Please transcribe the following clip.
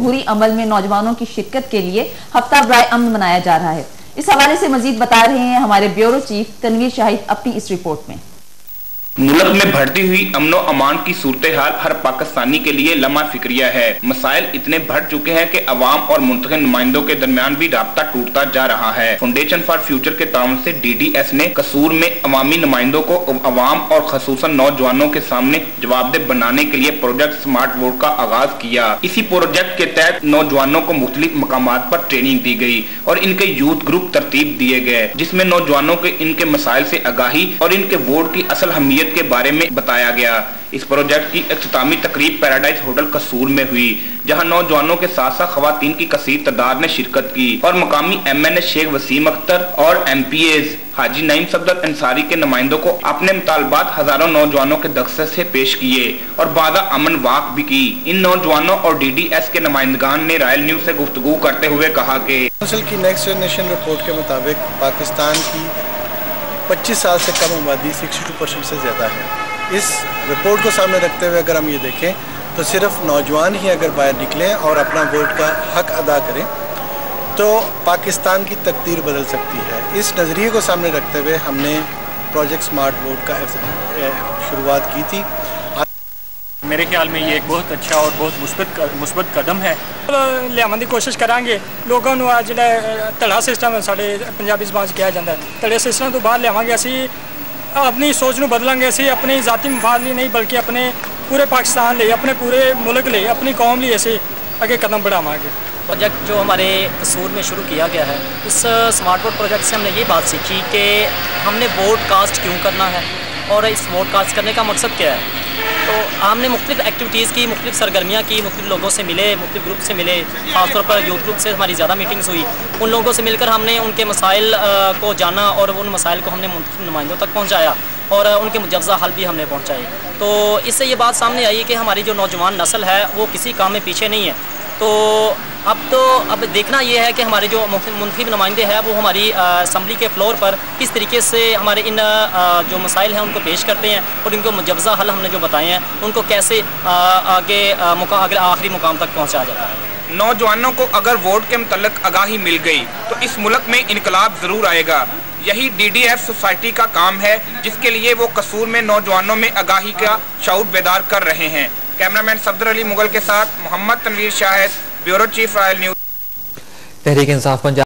जमहूरी अमल में नौजवानों की शिरकत के लिए हफ्ता बराए अमन मनाया जा रहा है। इस हवाले से मजीद बता रहे हैं हमारे ब्यूरो चीफ तनवीर शाहिद अपनी इस रिपोर्ट में। मुल्क में बढ़ती हुई अमनो अमान की सूरत हाल हर पाकिस्तानी के लिए लम्हा फिक्रिया है। मसाइल इतने बढ़ चुके हैं कि अवाम और मुंतखब नुमाइंदों के दरमियान भी राब्ता टूटता जा रहा है। फाउंडेशन फॉर फ्यूचर के ताउन से DDS ने कसूर में अवामी नुमाइंदों को अवाम और खसूसन नौजवानों के सामने जवाबदेह बनाने के लिए प्रोजेक्ट स्मार्ट वोट का आगाज किया। इसी प्रोजेक्ट के तहत नौजवानों को मुख्तलिफ मकामात पर ट्रेनिंग दी गई और इनके यूथ ग्रुप तरतीब दिए गए, जिसमें नौजवानों के इनके मसाइल से आगाही और इनके वोट की असल अहमियत के बारे में बताया गया। इस प्रोजेक्ट की इख्तितामी तकरीब पैराडाइज होटल कसूर में हुई, जहां नौजवानों के साथ साथ खवातीन की कसीर तादाद ने शिरकत की और मकामी MNA शेख वसीम अख्तर और MPAs हाजी नईम सफदर अंसारी के नुमाइंदों को अपने मुतालबात हजारों नौजवानों के दख्से से पेश किए और बादा अमन वाक भी की। इन नौजवानों और DDS के नुमाइंदगान ने रॉयल न्यूज से गुफ्तगू करते हुए कहा कि काउंसिल की नेक्स्ट जनरेशन रिपोर्ट के मुताबिक पाकिस्तान की 25 साल से कम आबादी 62% से ज़्यादा है। इस रिपोर्ट को सामने रखते हुए अगर हम ये देखें तो सिर्फ नौजवान ही अगर बाहर निकलें और अपना वोट का हक अदा करें तो पाकिस्तान की तकदीर बदल सकती है। इस नज़रिए को सामने रखते हुए हमने प्रोजेक्ट स्मार्ट वोट का शुरुआत की थी। मेरे ख्याल में ये एक बहुत अच्छा और बहुत मुस्बत कदम है। लियावन की कोशिश करांगे लोगों को आज धड़ा सिस्टम साढ़े पंजाबी ज़बान च कहा जाता है, धड़े सिस्टम तो बाहर लियावांगे। असी अपनी सोच को बदलांगे, असी अपनी जाती मफाद लिए नहीं बल्कि अपने पूरे पाकिस्तान लिए, अपने पूरे मुल्क लिए, अपनी कौम लिए असी अगे कदम बढ़ावांगे। प्रोजेक्ट जो हमारे कसूर में शुरू किया गया है, इस स्मार्ट वोट प्रोजेक्ट से हमने ये बात सीखी कि हमने वोट कास्ट क्यों करना है और इस वोट कास्ट करने का मकसद क्या है। तो हमने मुख्तलिफ एक्टिविटीज़ की, मुख्तलिफ सरगर्मियाँ की, मुख्तलिफ लोगों से मिले, मुख्तलिफ ग्रुप से मिले, खासतौर पर यूथ ग्रुप से हमारी ज़्यादा मीटिंग्स हुई। उन लोगों से मिलकर हमने उनके मसाइल को जाना और उन मसाइल को हमने मुंतखब नुमाइंदों तक पहुँचाया और उनके मुजव्ज़ा हल भी हमने पहुँचाए। तो इससे ये बात सामने आई कि हमारी जो नौजवान नस्ल है वो किसी काम में पीछे नहीं है। तो अब देखना ये है कि हमारे जो मुंतखब नुमाइंदे हैं वो हमारी असम्बली के फ्लोर पर किस तरीके से हमारे इन जो मसाइल हैं उनको पेश करते हैं और इनको मुजव्ज़ा हल हमने जो बताए हैं उनको कैसे आगे आखिरी मुकाम तक पहुँचाया जाता है। नौजवानों को अगर वोट के मुतल्लिक़ आगाही मिल गई तो इस मुल्क में इनकलाब ज़रूर आएगा। यही DDF सोसाइटी का काम है, जिसके लिए वो कसूर में नौजवानों में आगाही का शऊर बेदार कर रहे हैं। कैमरामैन सफदर अली मुगल के साथ Mohammad Tanveer Shahid, bureau chief royal news. Tehreek Insaf Punjab.